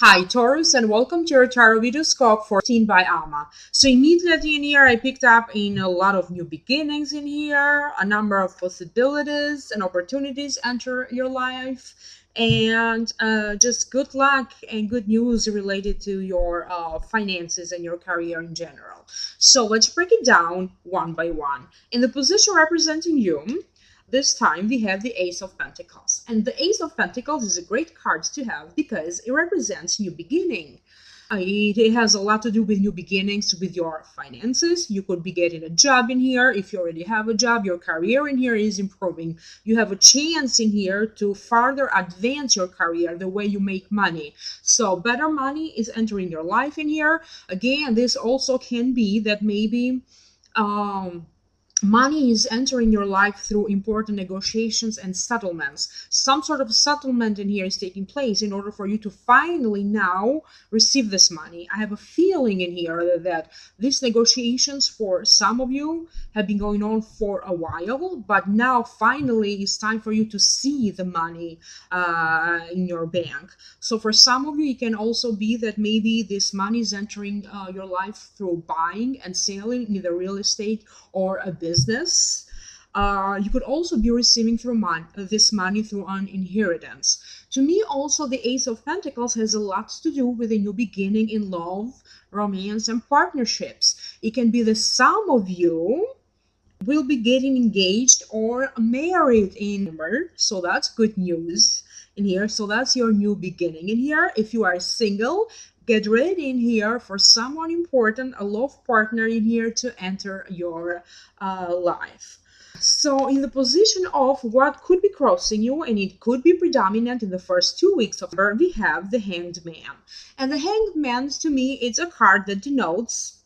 Hi Taurus, and welcome to your tarot video scope for 14 by Alma. So immediately in here I picked up in a lot of new beginnings in here, a number of possibilities and opportunities enter your life, and just good luck and good news related to your finances and your career in general. So let's break it down one by one. In the position representing you, this time we have the Ace of Pentacles. And the Ace of Pentacles is a great card to have because it represents new beginning. It has a lot to do with new beginnings with your finances. You could be getting a job in here. If you already have a job, your career in here is improving. You have a chance in here to further advance your career, the way you make money. So better money is entering your life in here. Again, this also can be that maybe money is entering your life through important negotiations and settlements. Some sort of settlement in here is taking place in order for you to finally now receive this money. I have a feeling in here that these negotiations for some of you have been going on for a while, but now finally it's time for you to see the money in your bank. So for some of you, it can also be that maybe this money is entering your life through buying and selling, either real estate or a business. You could also be receiving this money through an inheritance. To me, also, the Ace of Pentacles has a lot to do with a new beginning in love, romance, and partnerships. It can be that some of you will be getting engaged or married in November, so that's good news in here. So that's your new beginning in here. If you are single, get ready in here for someone important, a love partner in here to enter your life. So in the position of what could be crossing you, and it could be predominant in the first 2 weeks of November, we have the Hanged Man. And the Hanged Man, to me, it's a card that denotes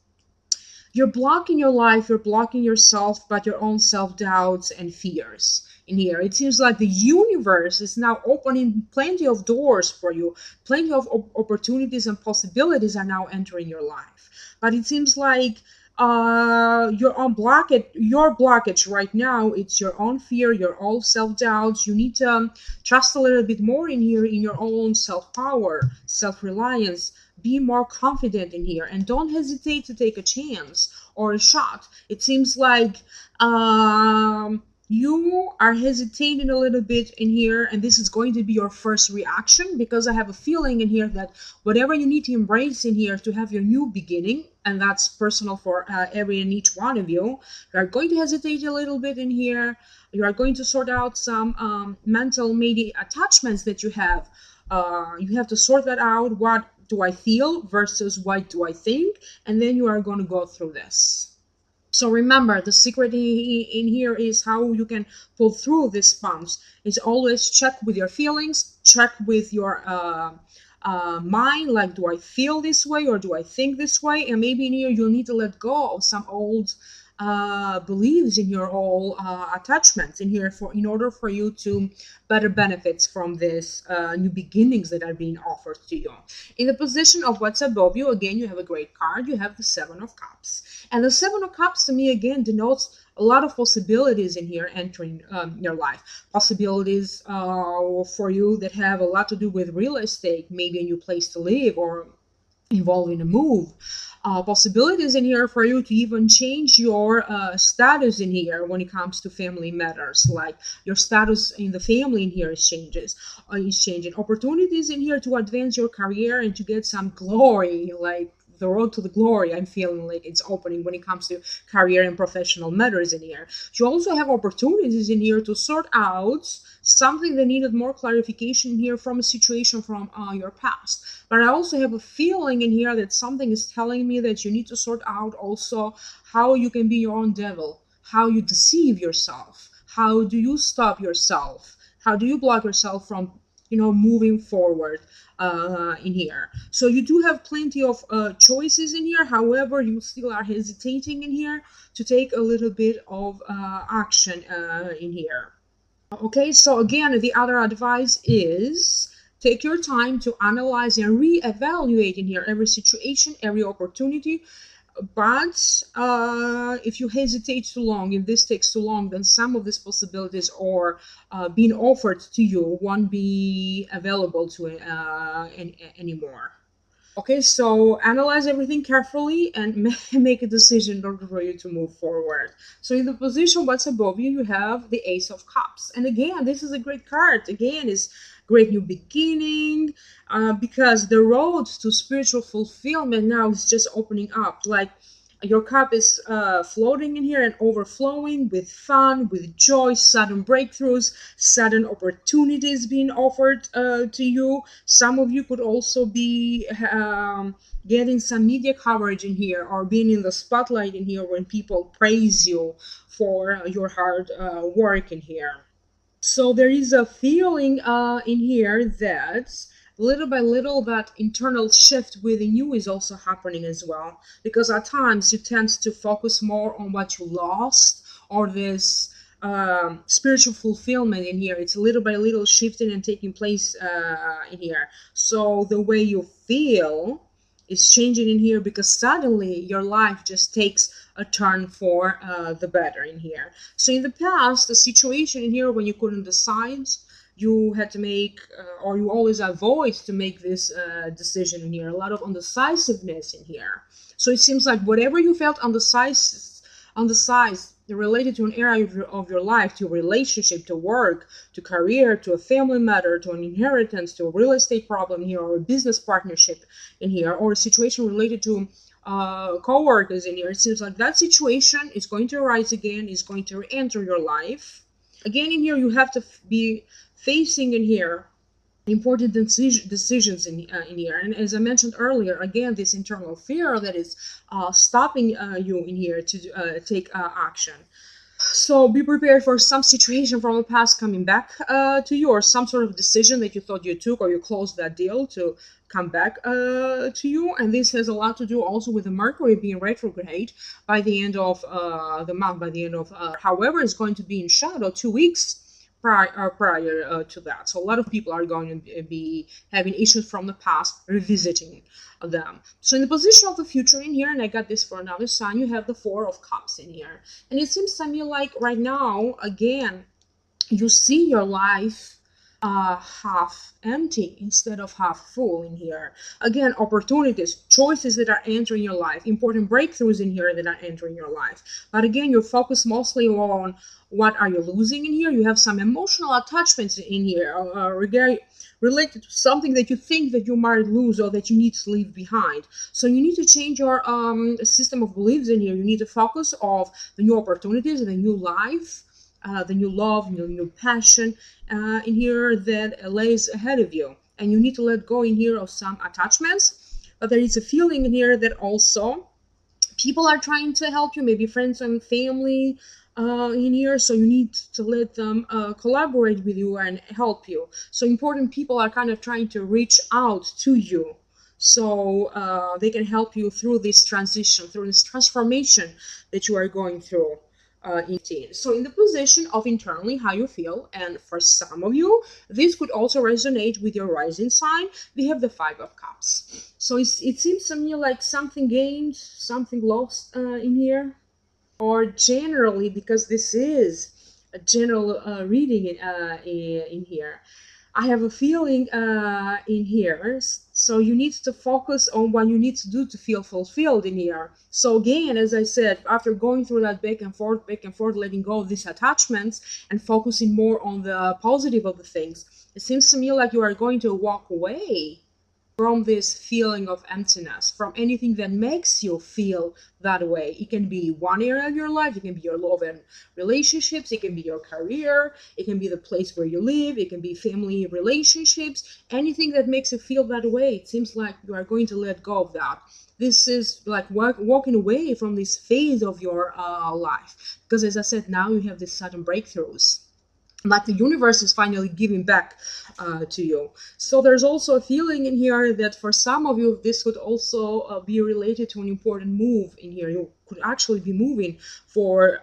you're blocking your life, you're blocking yourself, but your own self-doubts and fears in here. It seems like the universe is now opening plenty of doors for you. Plenty of opportunities and possibilities are now entering your life. But it seems like your blockage right now, it's your own fear, your own self-doubts. You need to trust a little bit more in here in your own self-power, self-reliance. Be more confident in here and don't hesitate to take a chance or a shot. It seems like you are hesitating a little bit in here, and this is going to be your first reaction, because I have a feeling in here that whatever you need to embrace in here to have your new beginning, and that's personal for every and each one of you, you are going to hesitate a little bit in here. You are going to sort out some mental maybe attachments that you have. You have to sort that out. What do I feel versus what do I think? And then you are going to go through this. So remember, the secret in here is how you can pull through these bumps. Is always check with your feelings, check with your mind, like, do I feel this way or do I think this way? And maybe in here you'll need to let go of some old beliefs in your whole attachments in here in order for you to better benefits from this new beginnings that are being offered to you. In the position of what's above you, again, you have a great card. You have the Seven of Cups. And the Seven of Cups, to me, again, denotes a lot of possibilities in here entering your life. Possibilities for you that have a lot to do with real estate, maybe a new place to live or involving a move. Possibilities in here for you to even change your status in here when it comes to family matters, like your status in the family in here is changing. Opportunities in here to advance your career and to get some glory, like the road to the glory. I'm feeling like it's opening when it comes to career and professional matters in here. You also have opportunities in here to sort out something that needed more clarification here from a situation from your past. But I also have a feeling in here that something is telling me that you need to sort out also how you can be your own devil, how you deceive yourself, how do you stop yourself, how do you block yourself from moving forward in here. So you do have plenty of choices in here. However, you still are hesitating in here to take a little bit of action in here. Okay, so again, the other advice is take your time to analyze and reevaluate in here every situation, every opportunity. But if you hesitate too long, if this takes too long, then some of these possibilities are being offered to you won't be available to anymore. Okay, so analyze everything carefully and make a decision in order for you to move forward. So in the position what's above you, you have the Ace of Cups. And again, this is a great card. Again, it's great new beginning, because the road to spiritual fulfillment now is just opening up. Like your cup is floating in here and overflowing with fun, with joy, sudden breakthroughs, sudden opportunities being offered to you. Some of you could also be getting some media coverage in here, or being in the spotlight in here when people praise you for your hard work in here. So there is a feeling in here that little by little that internal shift within you is also happening as well, because at times you tend to focus more on what you lost, or this spiritual fulfillment in here. It's little by little shifting and taking place in here. So the way you feel is changing in here, because suddenly your life just takes a turn for the better in here. So in the past, the situation in here when you couldn't decide, you had to make, or you always avoid to make this decision in here. A lot of undecisiveness in here. So it seems like whatever you felt undecisive related to an area of your life, to a relationship, to work, to career, to a family matter, to an inheritance, to a real estate problem here, or a business partnership in here, or a situation related to co-workers in here. It seems like that situation is going to arise again, is going to enter your life. Again, in here, you have to be facing in here important decisions in here. And as I mentioned earlier, again, this internal fear that is stopping you in here to take action. So be prepared for some situation from the past coming back to you, or some sort of decision that you thought you took, or you closed that deal to come back to you. And this has a lot to do also with the Mercury being retrograde by the end of the month, by the end of, however, it's going to be in shadow 2 weeks prior to that. So a lot of people are going to be having issues from the past, revisiting them. So in the position of the future in here, and I got this for another sign, you have the Four of Cups in here. And it seems to me like right now, again, you see your life half empty instead of half full in here. Again, opportunities, choices that are entering your life, important breakthroughs in here that are entering your life. But again, you're focused mostly on what are you losing in here. You have some emotional attachments in here related to something that you think that you might lose, or that you need to leave behind. So you need to change your system of beliefs in here. You need to focus on the new opportunities, the new life, the new love, new passion in here that lays ahead of you. And you need to let go in here of some attachments. But there is a feeling in here that also people are trying to help you, maybe friends and family in here. So you need to let them collaborate with you and help you. So important people are kind of trying to reach out to you, so they can help you through this transition, through this transformation that you are going through. So in the position of internally how you feel, and for some of you this could also resonate with your rising sign, we have the Five of Cups. So it seems to me like something gained, something lost in here, or generally, because this is a general reading in here, I have a feeling in here. So you need to focus on what you need to do to feel fulfilled in here. So again, as I said, after going through that back and forth, letting go of these attachments and focusing more on the positive of the things, it seems to me like you are going to walk away from this feeling of emptiness, from anything that makes you feel that way. It can be one area of your life, it can be your love and relationships, it can be your career, it can be the place where you live, it can be family relationships, anything that makes you feel that way. It seems like you are going to let go of that. This is like walking away from this phase of your life, because as I said, now you have these sudden breakthroughs. like the universe is finally giving back to you. So there's also a feeling in here that for some of you, this could also be related to an important move in here. You could actually be moving for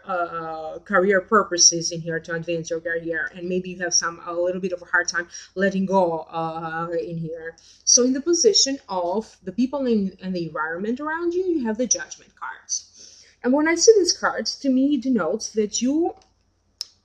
career purposes in here to advance your career, and maybe you have a little bit of a hard time letting go in here. So in the position of the people and the environment around you, you have the Judgment cards. And when I see these cards, to me, it denotes that you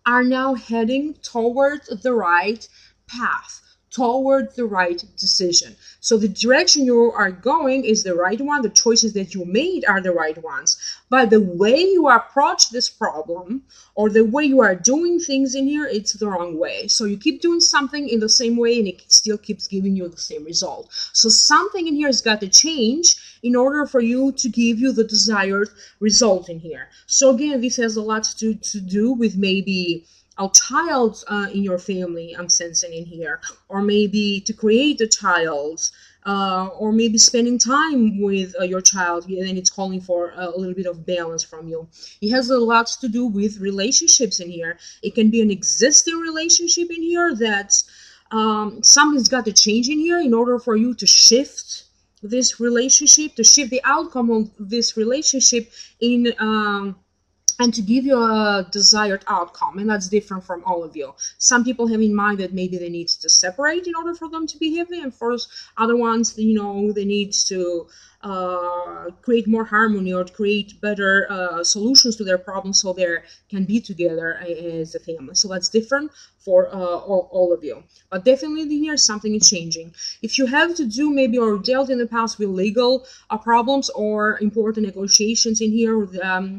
are now heading toward the right path, toward the right decision. So the direction you are going is the right one. The choices that you made are the right ones. But the way you approach this problem or the way you are doing things in here, it's the wrong way. So you keep doing something in the same way and it still keeps giving you the same result. So something in here has got to change in order for you to give you the desired result in here. So again, this has a lot to do with maybe a child in your family, I'm sensing in here, or maybe to create a child, or maybe spending time with your child, and it's calling for a little bit of balance from you. It has a lot to do with relationships in here. It can be an existing relationship in here that something's got to change in here in order for you to shift this relationship, to shift the outcome of this relationship in and to give you a desired outcome, and that's different from all of you. Some people have in mind that maybe they need to separate in order for them to be happy, and for other ones, they need to create more harmony or create better solutions to their problems so they can be together as a family. So that's different for all of you. But definitely here something is changing. If you have to do maybe or dealt in the past with legal problems or important negotiations in here,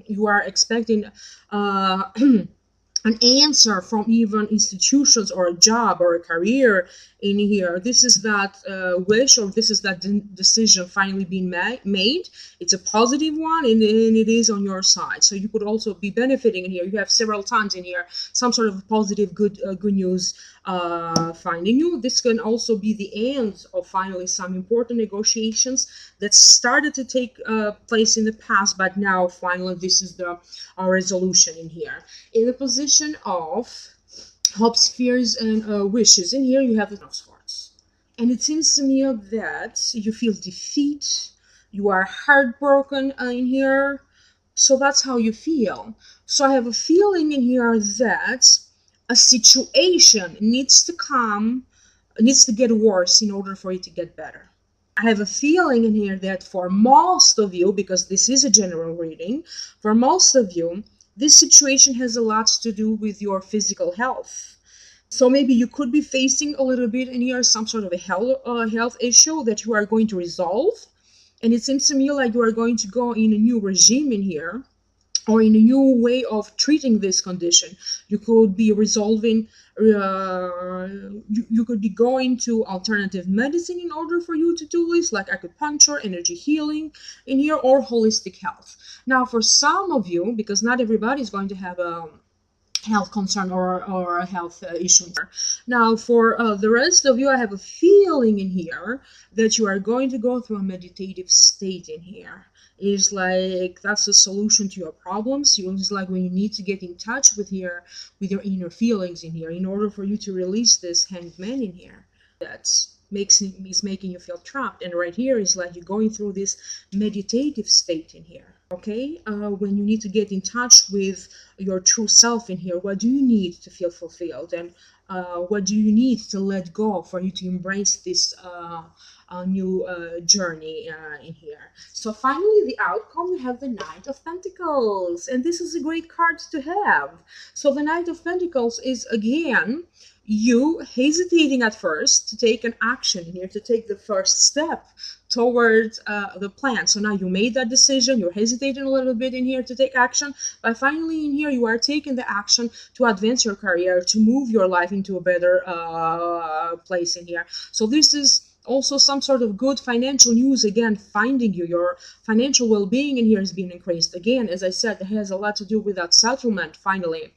you are expecting an answer from even institutions or a job or a career in here. This is that wish, or this is that decision finally being made. It's a positive one, and it is on your side. So you could also be benefiting in here. You have several times in here some sort of positive, good news finding you. This can also be the end of finally some important negotiations that started to take place in the past, but now finally this is the resolution in here. In the position of hopes, fears, and wishes, in here you have the Ten of Swords. And it seems to me that you feel defeat, you are heartbroken in here. So that's how you feel. So I have a feeling in here that a situation needs to get worse in order for it to get better. I have a feeling in here that for most of you, because this is a general reading, for most of you, this situation has a lot to do with your physical health. So maybe you could be facing a little bit in here some sort of a health issue that you are going to resolve. And it seems to me like you are going to go in a new regime in here, or in a new way of treating this condition. You could be resolving, you could be going to alternative medicine in order for you to do this, like acupuncture, energy healing in here, or holistic health. Now, for some of you, because not everybody is going to have a health concern or a health issue. Now, for the rest of you, I have a feeling in here that you are going to go through a meditative state in here. It's like that's the solution to your problems. It's like when you need to get in touch with your inner feelings in here in order for you to release this hanged man in here that is making you feel trapped. And right here is like you're going through this meditative state in here. Okay, when you need to get in touch with your true self in here, what do you need to feel fulfilled, and what do you need to let go for you to embrace this new journey in here? So finally, the outcome, you have the Knight of Pentacles, and this is a great card to have. So the Knight of Pentacles is, again, you hesitating at first to take an action here, to take the first step towards the plan. So now you made that decision, you're hesitating a little bit in here to take action, but finally in here you are taking the action to advance your career, to move your life into a better place in here. So this is also some sort of good financial news, again, finding you. Your financial well-being in here is being increased. Again, as I said, it has a lot to do with that settlement finally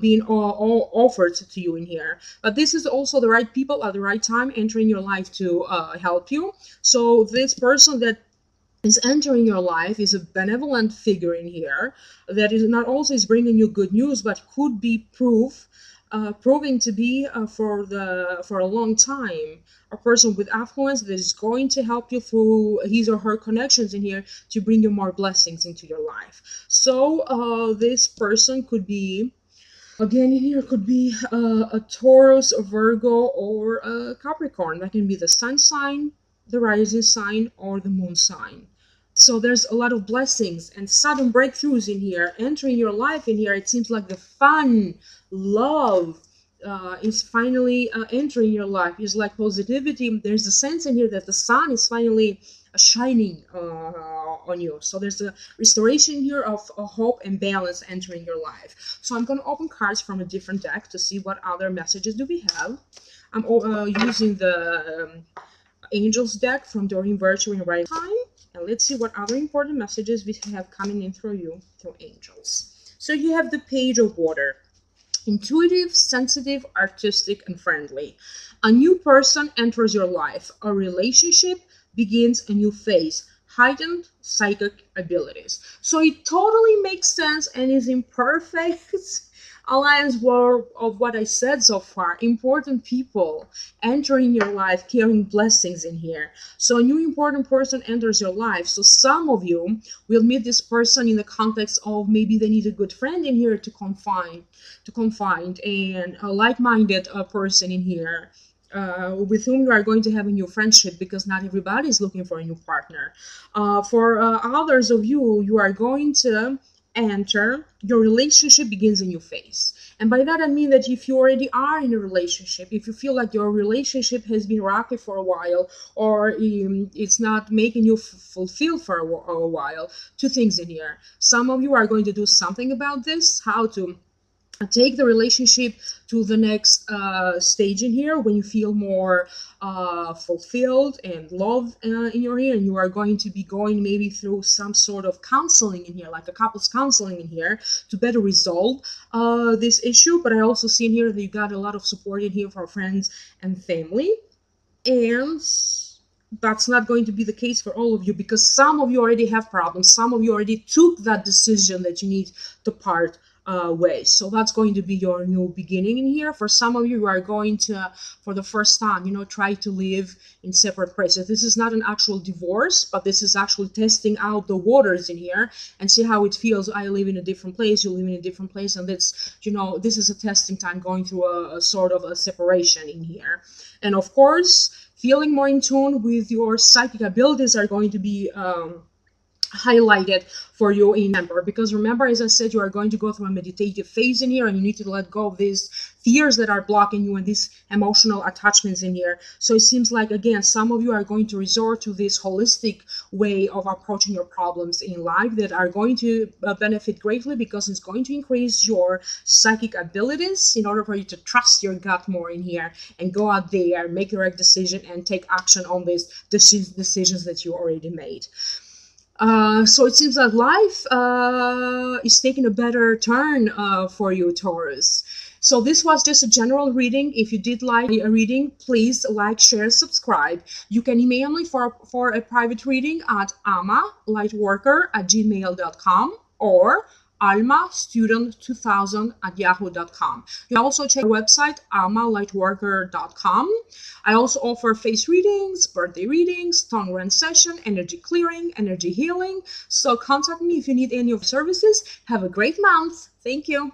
being all offered to you in here. But this is also the right people at the right time entering your life to help you. So this person that is entering your life is a benevolent figure in here that is not also is bringing you good news, but could be proof proving to be for a long time a person with affluence that is going to help you through his or her connections in here to bring you more blessings into your life. So this person could be, again, here could be a Taurus, a Virgo, or a Capricorn. That can be the sun sign, the rising sign, or the moon sign. So there's a lot of blessings and sudden breakthroughs in here, entering your life in here. It seems like the fun, love is finally entering your life. It's like positivity. There's a sense in here that the sun is finally shining on you. So there's a restoration here of hope and balance entering your life. So I'm going to open cards from a different deck to see what other messages do we have. I'm using the Angels deck from Doreen Virtue in Right Time. And let's see what other important messages we have coming in through you, through angels. So you have the Page of Water. Intuitive, sensitive, artistic, and friendly. A new person enters your life. A relationship begins a new phase. Heightened psychic abilities. So it totally makes sense and is in perfect alliance of what I said so far. Important people entering your life, carrying blessings in here. So a new important person enters your life. So some of you will meet this person in the context of maybe they need a good friend in here to confide, and a like-minded person in here with whom you are going to have a new friendship, because not everybody is looking for a new partner. For others of you, you are going to enter, your relationship begins a new phase. And by that I mean that if you already are in a relationship, if you feel like your relationship has been rocky for a while, or it's not making you fulfilled for a while, two things in here. Some of you are going to do something about this, how to take the relationship to the next stage in here, when you feel more fulfilled and loved in your ear, and you are going to be going maybe through some sort of counseling in here, like a couples counseling in here, to better resolve this issue. But I also see in here that you got a lot of support in here from friends and family. And that's not going to be the case for all of you, because some of you already have problems. Some of you already took that decision that you need to part ways. So that's going to be your new beginning in here. For some of you are going to, for the first time, try to live in separate places. This is not an actual divorce, but this is actually testing out the waters in here and see how it feels. I live in a different place, you live in a different place, and that's, this is a testing time, going through a sort of a separation in here. And of course, feeling more in tune with your psychic abilities are going to be highlighted for you in December, because remember, as I said, you are going to go through a meditative phase in here, and you need to let go of these fears that are blocking you and these emotional attachments in here. So it seems like, again, some of you are going to resort to this holistic way of approaching your problems in life that are going to benefit greatly, because it's going to increase your psychic abilities in order for you to trust your gut more in here and go out there, make the right decision, and take action on these decisions that you already made. So it seems that life is taking a better turn for you, Taurus. So this was just a general reading. If you did like a reading, please like, share, subscribe. You can email me for a private reading at amalightworker@gmail.com or almastudent2000@yahoo.com. You can also check our website, almalightworker.com. I also offer face readings, birthday readings, tongue run session, energy clearing, energy healing. So contact me if you need any of the services. Have a great month. Thank you.